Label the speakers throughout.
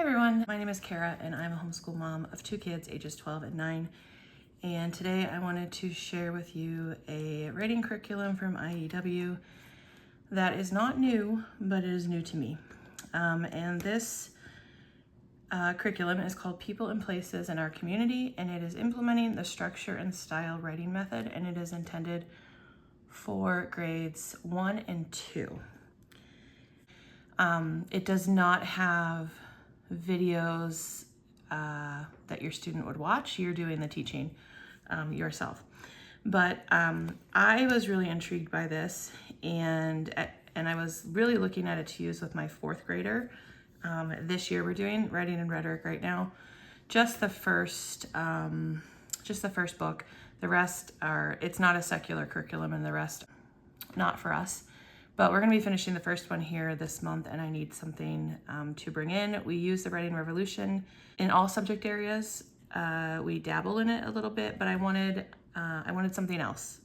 Speaker 1: Hey everyone, my name is Kara and I'm a homeschool mom of two kids ages 12 and 9. And today I wanted to share with you a writing curriculum from IEW that is not new, but it is new to me. And this curriculum is called People and Places in Our Community, and it is implementing the structure and style writing method, and it is intended for grades 1 and 2. It does not have videos that your student would watch. You're doing the teaching yourself. But I was really intrigued by this, and I was really looking at it to use with my fourth grader. This year we're doing writing and rhetoric right now. Just the first book. The rest are, it's not a secular curriculum, and the rest not for us. But we're going to be finishing the first one here this month, and I need something to bring in. We use the Writing Revolution in all subject areas. We dabble in it a little bit, but I wanted something else,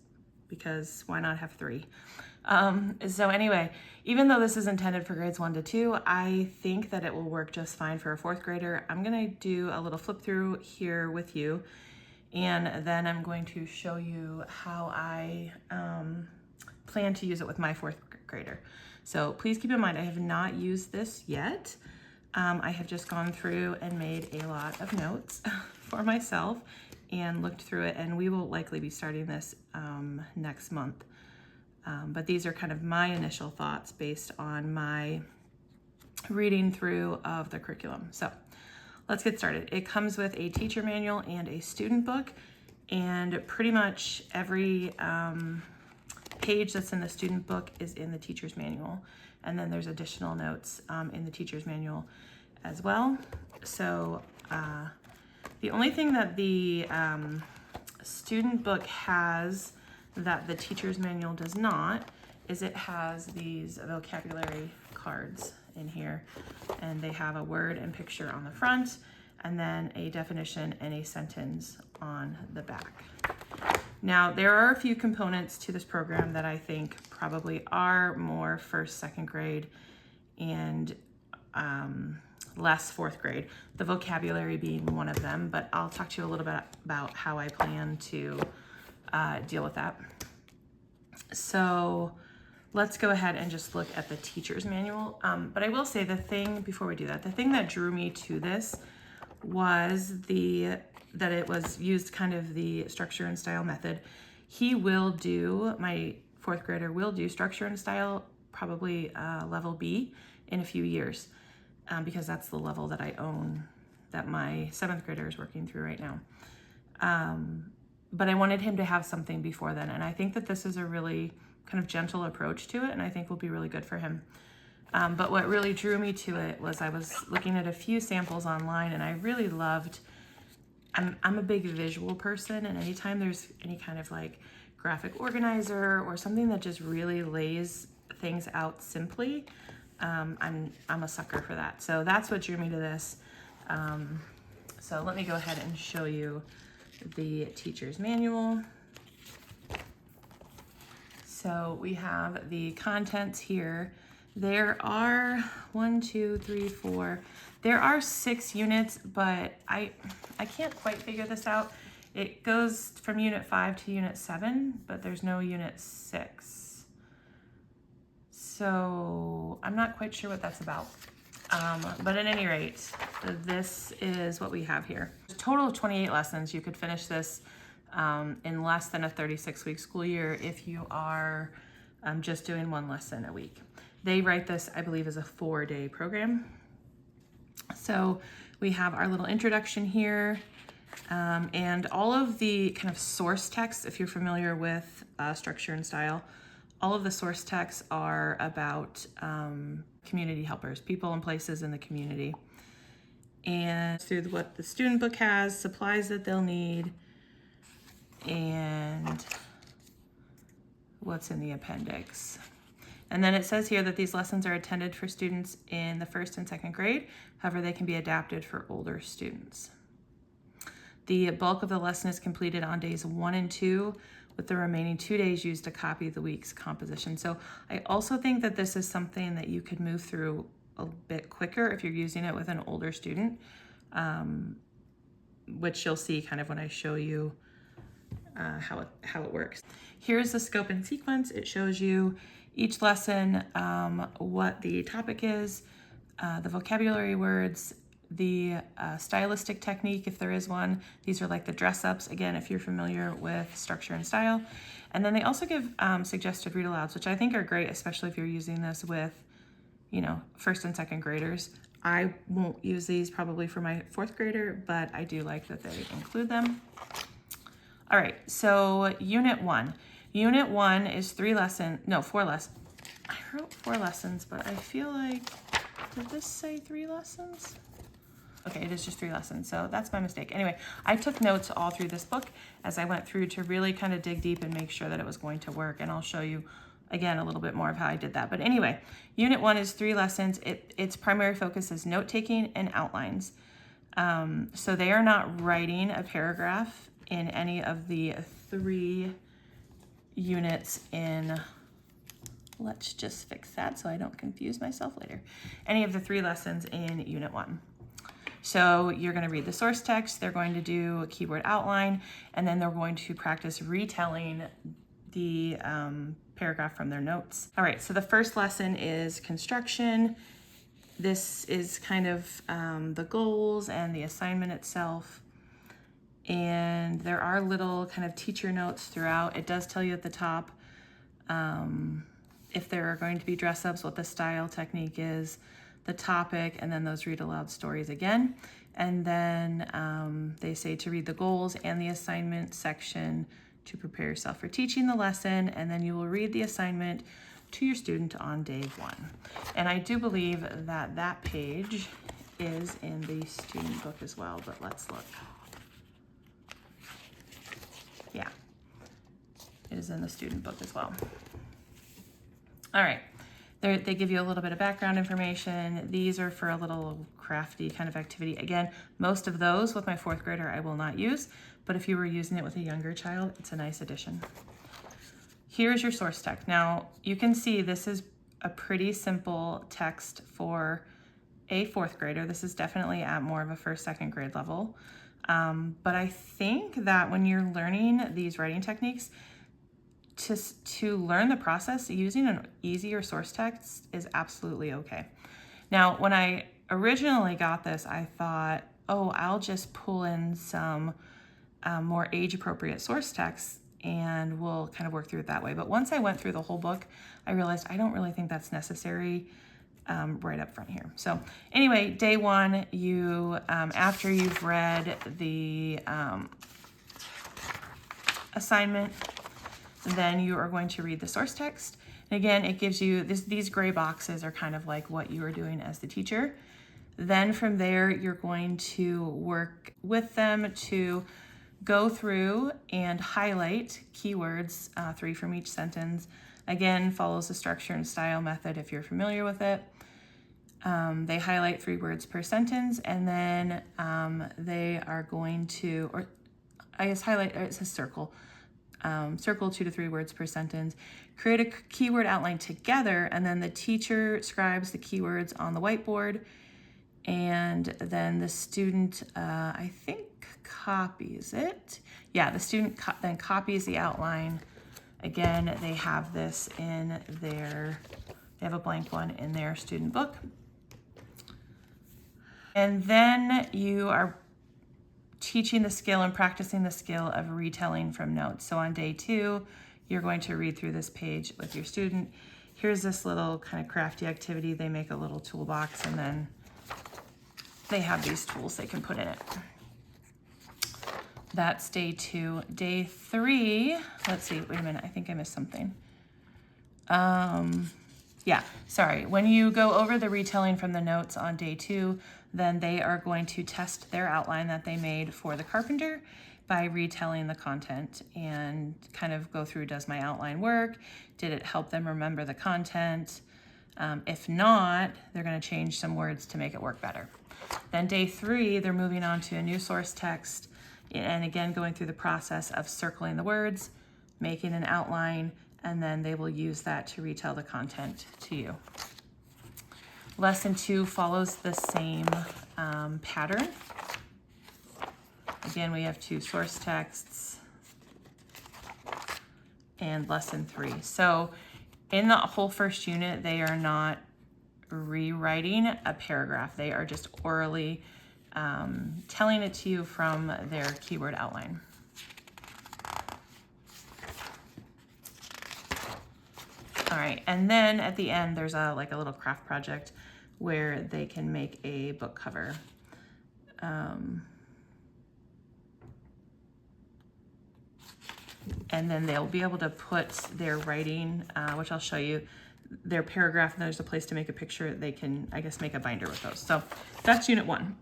Speaker 1: because why not have three? So anyway, even though this is intended for grades 1 to 2, I think that it will work just fine for a fourth grader. I'm going to do a little flip through here with you, and then I'm going to show you how I plan to use it with my fourth grader. So please keep in mind, I have not used this yet. I have just gone through and made a lot of notes for myself and looked through it, and we will likely be starting this next month. But these are kind of my initial thoughts based on my reading through of the curriculum. So let's get started. It comes with a teacher manual and a student book, and pretty much every page that's in the student book is in the teacher's manual, and then there's additional notes in the teacher's manual as well. So the only thing that the student book has that the teacher's manual does not is it has these vocabulary cards in here, and they have a word and picture on the front, and then a definition and a sentence on the back. Now, there are a few components to this program that I think probably are more first, second grade, and less fourth grade, the vocabulary being one of them, but I'll talk to you a little bit about how I plan to deal with that. So let's go ahead and just look at the teacher's manual. But I will say before we do that, the thing that drew me to this was that it was used kind of the structure and style method. My fourth grader will do structure and style, probably level B in a few years, because that's the level that I own, that my seventh grader is working through right now. But I wanted him to have something before then, and I think that this is a really kind of gentle approach to it, and I think will be really good for him. But what really drew me to it was I was looking at a few samples online, and I really loved, I'm a big visual person, and anytime there's any kind of like graphic organizer or something that just really lays things out simply, I'm a sucker for that. So that's what drew me to this. So let me go ahead and show you the teacher's manual. So we have the contents here. There are there are 6 units, but I can't quite figure this out. It goes from unit 5 to unit 7, but there's no unit 6. So I'm not quite sure what that's about. But at any rate, this is what we have here. A total of 28 lessons. You could finish this in less than a 36-week school year if you are just doing one lesson a week. They write this, I believe, as a 4-day program. So we have our little introduction here, and all of the kind of source texts, if you're familiar with structure and style, all of the source texts are about community helpers, people and places in the community. And through what the student book has, supplies that they'll need, and what's in the appendix. And then it says here that these lessons are intended for students in the first and second grade. However, they can be adapted for older students. The bulk of the lesson is completed on days 1 and 2, with the remaining 2 days used to copy the week's composition. So I also think that this is something that you could move through a bit quicker if you're using it with an older student, which you'll see kind of when I show you how it works. Here's the scope and sequence. It shows you each lesson, what the topic is, the vocabulary words, the stylistic technique, if there is one. These are like the dress ups, again, if you're familiar with structure and style. And then they also give suggested read alouds, which I think are great, especially if you're using this with, you know, first and second graders. I won't use these probably for my fourth grader, but I do like that they include them. All right, so Unit 1. Unit 1 is 4 lessons. I wrote 4 lessons, but I feel like, did this say 3 lessons? Okay, it is just 3 lessons, so that's my mistake. Anyway, I took notes all through this book as I went through to really kind of dig deep and make sure that it was going to work, and I'll show you, again, a little bit more of how I did that. But anyway, Unit 1 is 3 lessons. Its primary focus is note-taking and outlines. So they are not writing a paragraph in any of the 3 units in, let's just fix that so I don't confuse myself later, any of the 3 lessons in Unit 1. So you're going to read the source text, they're going to do a keyword outline, and then they're going to practice retelling the paragraph from their notes. All right, so the first lesson is construction. This is kind of the goals and the assignment itself. And there are little kind of teacher notes throughout. It does tell you at the top if there are going to be dress ups, what the style technique is, the topic, and then those read aloud stories again. And then they say to read the goals and the assignment section to prepare yourself for teaching the lesson, and then you will read the assignment to your student on day 1. And I do believe that that page is in the student book as well, but let's look. Yeah, it is in the student book as well. All right, they give you a little bit of background information. These are for a little crafty kind of activity. Again, most of those with my 4th grader I will not use, but if you were using it with a younger child, it's a nice addition. Here's your source text. Now, you can see this is a pretty simple text for a 4th grader. This is definitely at more of a 1st, 2nd grade level. But I think that when you're learning these writing techniques, to learn the process, using an easier source text is absolutely okay. Now, when I originally got this, I thought, oh, I'll just pull in some more age-appropriate source text and we'll kind of work through it that way. But once I went through the whole book, I realized I don't really think that's necessary right up front here. So anyway, day 1, you after you've read the assignment, then you are going to read the source text. And again, it gives you, these gray boxes are kind of like what you are doing as the teacher. Then from there, you're going to work with them to go through and highlight keywords, 3 from each sentence. Again, follows the structure and style method if you're familiar with it. They highlight 3 words per sentence, and then they are going to, or I guess highlight, it says circle. Circle 2 to 3 words per sentence. Create a keyword outline together, and then the teacher scribes the keywords on the whiteboard, and then the student, I think, copies it. Yeah, the student then copies the outline. Again, they have this in their, they have a blank one in their student book. And then you are teaching the skill and practicing the skill of retelling from notes. So on day 2, you're going to read through this page with your student. Here's this little kind of crafty activity. They make a little toolbox, and then they have these tools they can put in it. That's day 2. Day 3, let's see, wait a minute, I think I missed something. Yeah, sorry. When you go over the retelling from the notes on day 2, then they are going to test their outline that they made for the carpenter by retelling the content and kind of go through, does my outline work? Did it help them remember the content? If not, they're going to change some words to make it work better. Then day 3, they're moving on to a new source text, and again going through the process of circling the words, making an outline, and then they will use that to retell the content to you. Lesson 2 follows the same pattern. Again, we have 2 source texts and lesson 3. So in the whole first unit, they are not rewriting a paragraph. They are just orally telling it to you from their keyword outline. All right, and then at the end, there's like a little craft project where they can make a book cover. And then they'll be able to put their writing, which I'll show you, their paragraph, and there's a place to make a picture. They can, I guess, make a binder with those. So that's unit 1.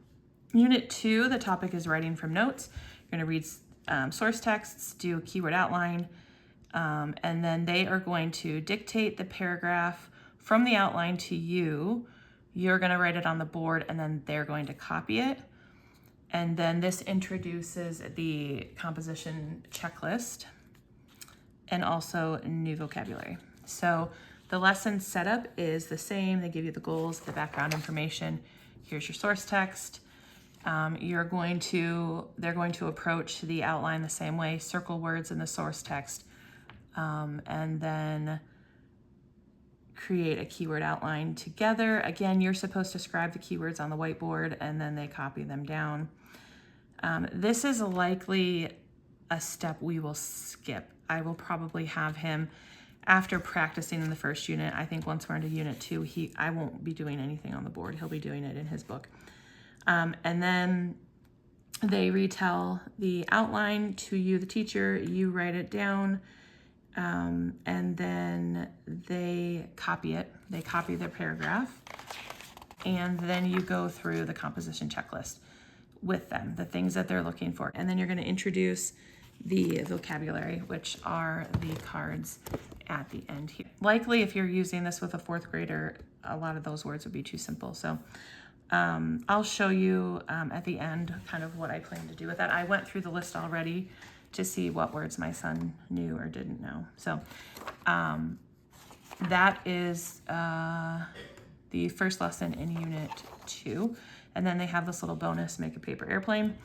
Speaker 1: Unit 2, the topic is writing from notes. You're gonna read source texts, do a keyword outline, and then they are going to dictate the paragraph from the outline to you. You're gonna write it on the board, and then they're going to copy it. And then this introduces the composition checklist and also new vocabulary. So the lesson setup is the same. They give you the goals, the background information. Here's your source text. They're going to approach the outline the same way, circle words in the source text, and then create a keyword outline together. Again, you're supposed to scribe the keywords on the whiteboard, and then they copy them down. This is likely a step we will skip. I will probably have him, after practicing in the first unit, I think once we're into unit 2, I won't be doing anything on the board. He'll be doing it in his book. And then they retell the outline to you, the teacher, you write it down, and then they copy it. They copy their paragraph, and then you go through the composition checklist with them, the things that they're looking for. And then you're going to introduce the vocabulary, which are the cards at the end here. Likely, if you're using this with a 4th grader, a lot of those words would be too simple. So I'll show you at the end kind of what I plan to do with that. I went through the list already to see what words my son knew or didn't know. So that is the first lesson in unit 2. And then they have this little bonus, make a paper airplane,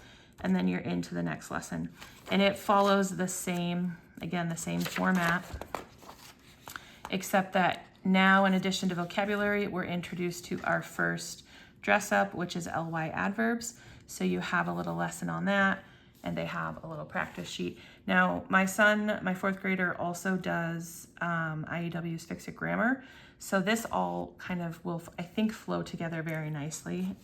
Speaker 1: and then you're into the next lesson. And it follows the same, again, the same format, except that now, in addition to vocabulary, we're introduced to our first dress up, which is ly adverbs. So you have a little lesson on that, and they have a little practice sheet. Now, my son, my 4th grader, also does IEW's Fix It Grammar. So this all kind of will, I think, flow together very nicely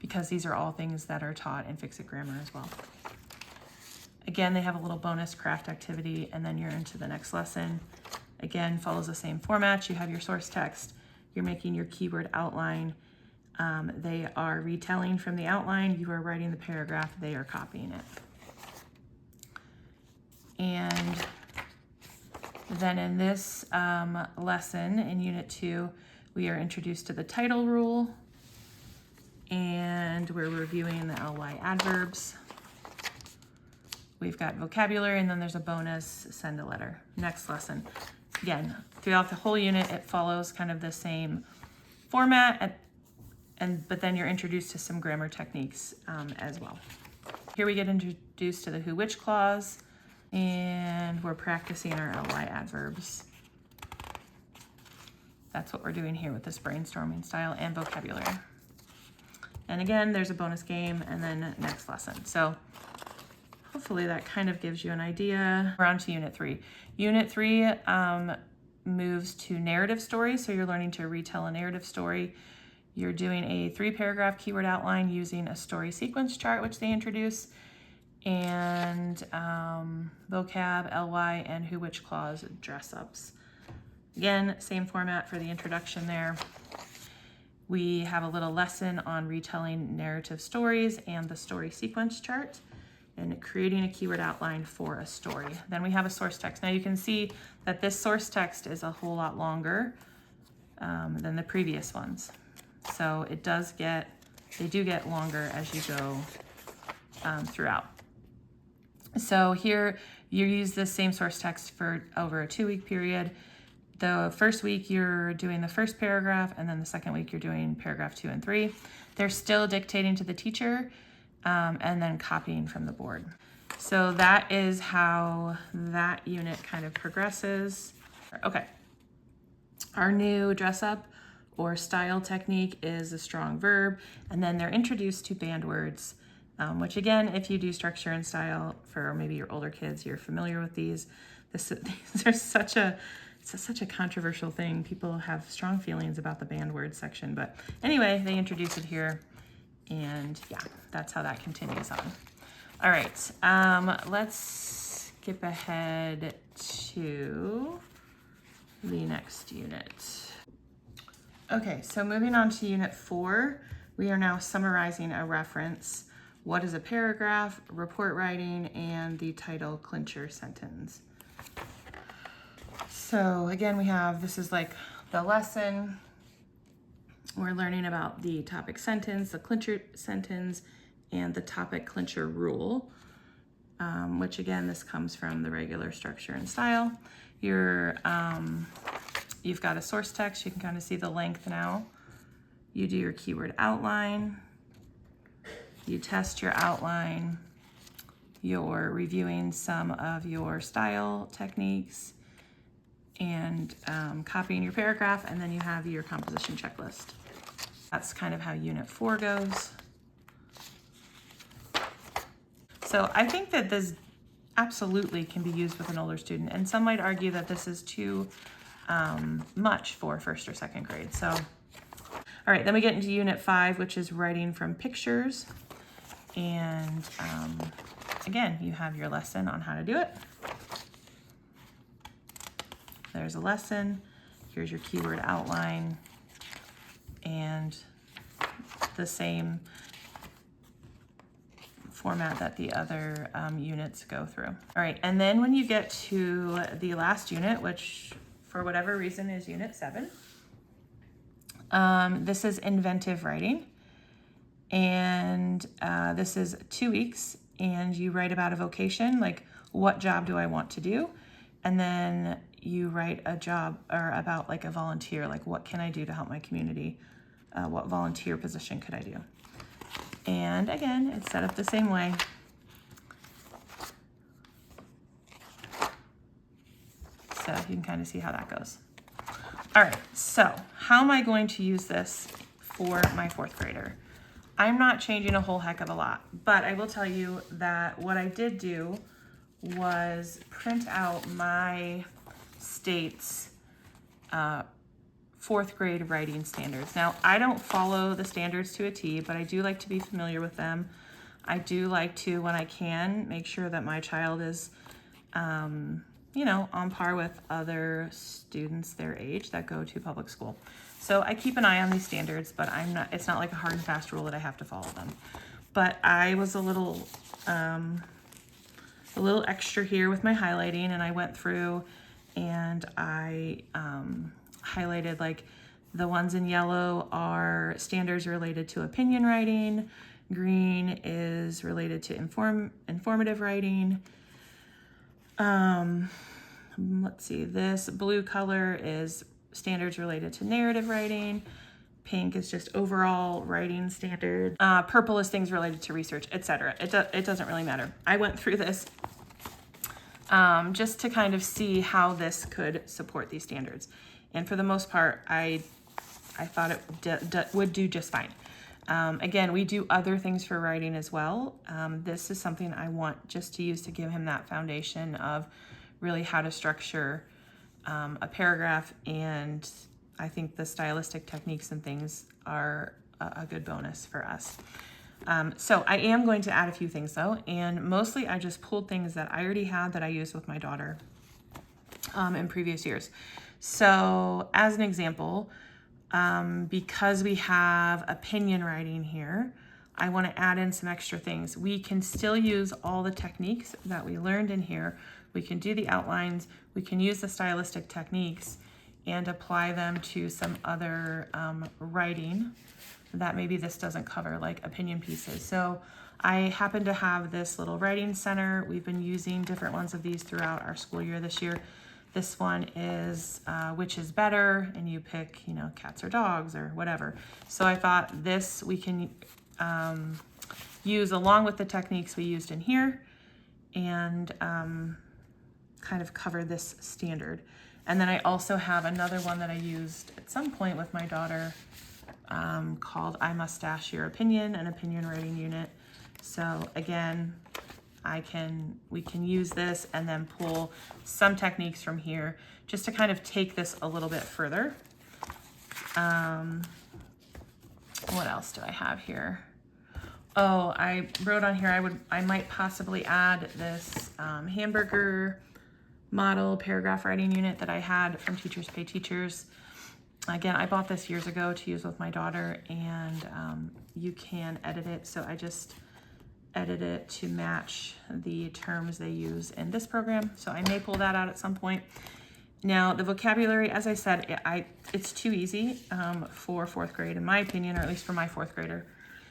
Speaker 1: because these are all things that are taught in Fix It Grammar as well. Again, they have a little bonus craft activity, and then you're into the next lesson. Again, follows the same format. You have your source text. You're making your keyword outline. They are retelling from the outline. You are writing the paragraph. They are copying it. And then in this lesson in Unit 2, we are introduced to the title rule, and we're reviewing the ly adverbs. We've got vocabulary, and then there's a bonus, send a letter. Next lesson. Again, throughout the whole unit, it follows kind of the same format, but then you're introduced to some grammar techniques as well. Here we get introduced to the who, which clause, and we're practicing our ly adverbs. That's what we're doing here with this brainstorming style and vocabulary. And again, there's a bonus game, and then next lesson. So hopefully that kind of gives you an idea. We're on to Unit 3. Unit 3 moves to narrative stories, so you're learning to retell a narrative story. You're doing a 3-paragraph keyword outline using a story sequence chart, which they introduce, and vocab, ly, and who, which clause dress-ups. Again, same format for the introduction there. We have a little lesson on retelling narrative stories and the story sequence chart and creating a keyword outline for a story. Then we have a source text. Now you can see that this source text is a whole lot longer than the previous ones. So they do get longer as you go throughout. So here you use this same source text for over a 2-week period. The first week you're doing the first paragraph, and then the second week you're doing paragraph 2 and 3. They're still dictating to the teacher and then copying from the board. So that is how that unit kind of progresses. Okay. Our new dress up or style technique is a strong verb, and then they're introduced to band words, which again, if you do structure and style for maybe your older kids, you're familiar with these. These are such a controversial thing. People have strong feelings about the band word section, but anyway, they introduce it here, and yeah, that's how that continues on. All right, let's skip ahead to the next unit. Okay, so moving on to unit 4, we are now summarizing a reference. What is a paragraph, report writing, and the title clincher sentence. So again, this is like the lesson. We're learning about the topic sentence, the clincher sentence, and the topic clincher rule, which again, this comes from the regular structure and style. You've got a source text. You can kind of see the length now. You do your keyword outline. You test your outline. You're reviewing some of your style techniques and copying your paragraph, and then you have your composition checklist. That's kind of how unit 4 goes. So I think that this absolutely can be used with an older student, and some might argue that this is too much for first or second grade. So, all right, then we get into unit 5, which is writing from pictures. And again, you have your lesson on how to do it. There's a lesson. Here's your keyword outline, and the same format that the other units go through. All right, and then when you get to the last unit, which for whatever reason is unit 7, this is inventive writing. And this is 2 weeks, and you write about a vocation, like what job do I want to do? And then you write a job or about like a volunteer, like what can I do to help my community? What volunteer position could I do? And again, it's set up the same way. So you can kind of see how that goes. All right, so how am I going to use this for my 4th grader? I'm not changing a whole heck of a lot, but I will tell you that what I did do was print out my state's 4th grade writing standards. Now, I don't follow the standards to a T, but I do like to be familiar with them. I do like to, when I can, make sure that my child is, on par with other students their age that go to public school. So I keep an eye on these standards, but it's not like a hard and fast rule that I have to follow them. But I was a little extra here with my highlighting, and I went through and I highlighted, like, the ones in yellow are standards related to opinion writing. Green is related to informative writing. Let's see, this blue color is standards related to narrative writing. Pink is just overall writing standard. Purple is things related to research, etc. It doesn't really matter. I went through this just to kind of see how this could support these standards. And for the most part, I thought it would do just fine. Again, we do other things for writing as well. This is something I want just to use to give him that foundation of really how to structure a paragraph, and I think the stylistic techniques and things are a good bonus for us. So I am going to add a few things though, and mostly I just pulled things that I already had that I used with my daughter in previous years. So as an example, because we have opinion writing here, I want to add in some extra things. We can still use all the techniques that we learned in here. We can do the outlines, we can use the stylistic techniques and apply them to some other writing that maybe this doesn't cover, like opinion pieces. So I happen to have this little writing center. We've been using different ones of these throughout our school year this year. This one is which is better, and you pick, cats or dogs or whatever. So I thought this we can use along with the techniques we used in here, and kind of cover this standard. And then I also have another one that I used at some point with my daughter called I Must Dash Your Opinion, an opinion writing unit. So again, we can use this and then pull some techniques from here just to kind of take this a little bit further. What else do I have here? Oh, I wrote on here I might possibly add this hamburger model paragraph writing unit that I had from Teachers Pay Teachers. Again, I bought this years ago to use with my daughter, and you can edit it. So I just edit it to match the terms they use in this program. So I may pull that out at some point. Now, the vocabulary, as I said, it's too easy for fourth grade, in my opinion, or at least for my fourth grader.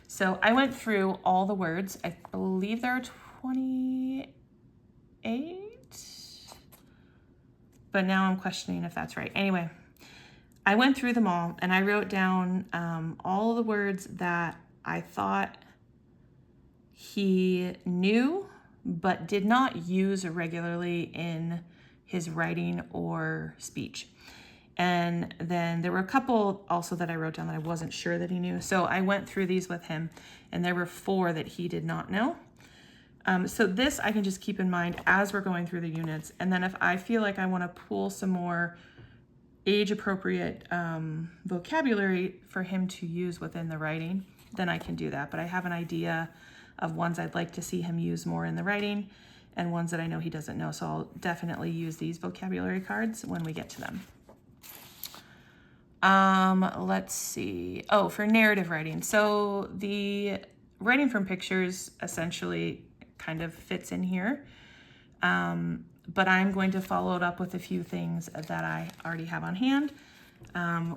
Speaker 1: So I went through all the words. I believe there are 28, but now I'm questioning if that's right. Anyway, I went through them all, and I wrote down all the words that I thought he knew but did not use regularly in his writing or speech. And then there were a couple also that I wrote down that I wasn't sure that he knew. So I went through these with him, and there were 4 that he did not know. So this I can just keep in mind as we're going through the units. And then if I feel like I want to pull some more age-appropriate vocabulary for him to use within the writing, then I can do that. But I have an idea of ones I'd like to see him use more in the writing and ones that I know he doesn't know. So I'll definitely use these vocabulary cards when we get to them. Let's see. Oh, for narrative writing. So the writing from pictures essentially kind of fits in here. But I'm going to follow it up with a few things that I already have on hand.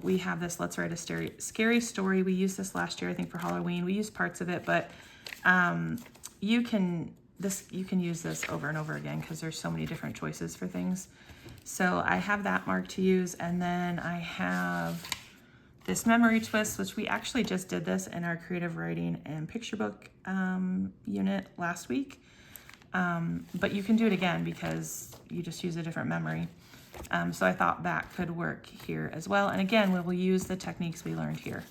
Speaker 1: We have this Let's Write a Scary Story. We used this last year, I think, for Halloween. We used parts of it, but you can use this over and over again because there's so many different choices for things. So I have that marked to use, and then I have this memory twist, which we actually just did this in our creative writing and picture book unit last week. But you can do it again because you just use a different memory. So I thought that could work here as well. And again, we will use the techniques we learned here.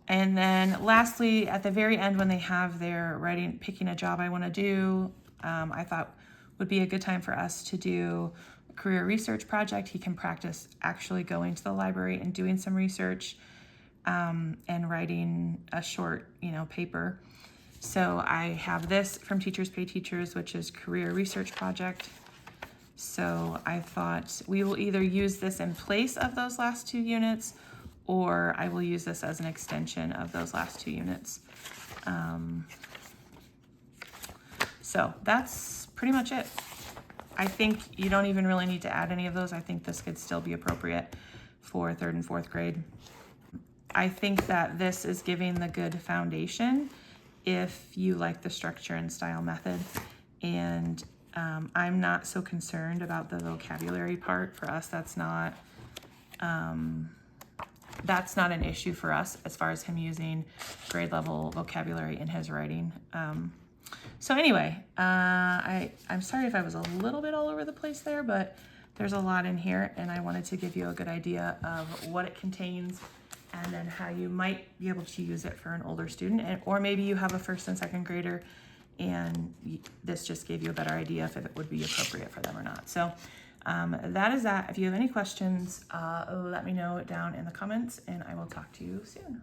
Speaker 1: And then lastly, at the very end, when they have their picking a job I want to do, I thought would be a good time for us to do a career research project. He can practice actually going to the library and doing some research and writing a short, paper. So I have this from Teachers Pay Teachers, which is career research project. So I thought we will either use this in place of those last 2 units, or I will use this as an extension of those last 2 units. So that's pretty much it. I think you don't even really need to add any of those. I think this could still be appropriate for 3rd and 4th grade. I think that this is giving the good foundation if you like the structure and style method. And I'm not so concerned about the vocabulary part. For us, that's not an issue for us as far as him using grade level vocabulary in his writing. So anyway, I'm sorry if I was a little bit all over the place there, but there's a lot in here, and I wanted to give you a good idea of what it contains and then how you might be able to use it for an older student, or maybe you have a 1st and 2nd grader and this just gave you a better idea if it would be appropriate for them or not. So that is that. If you have any questions, let me know down in the comments, and I will talk to you soon.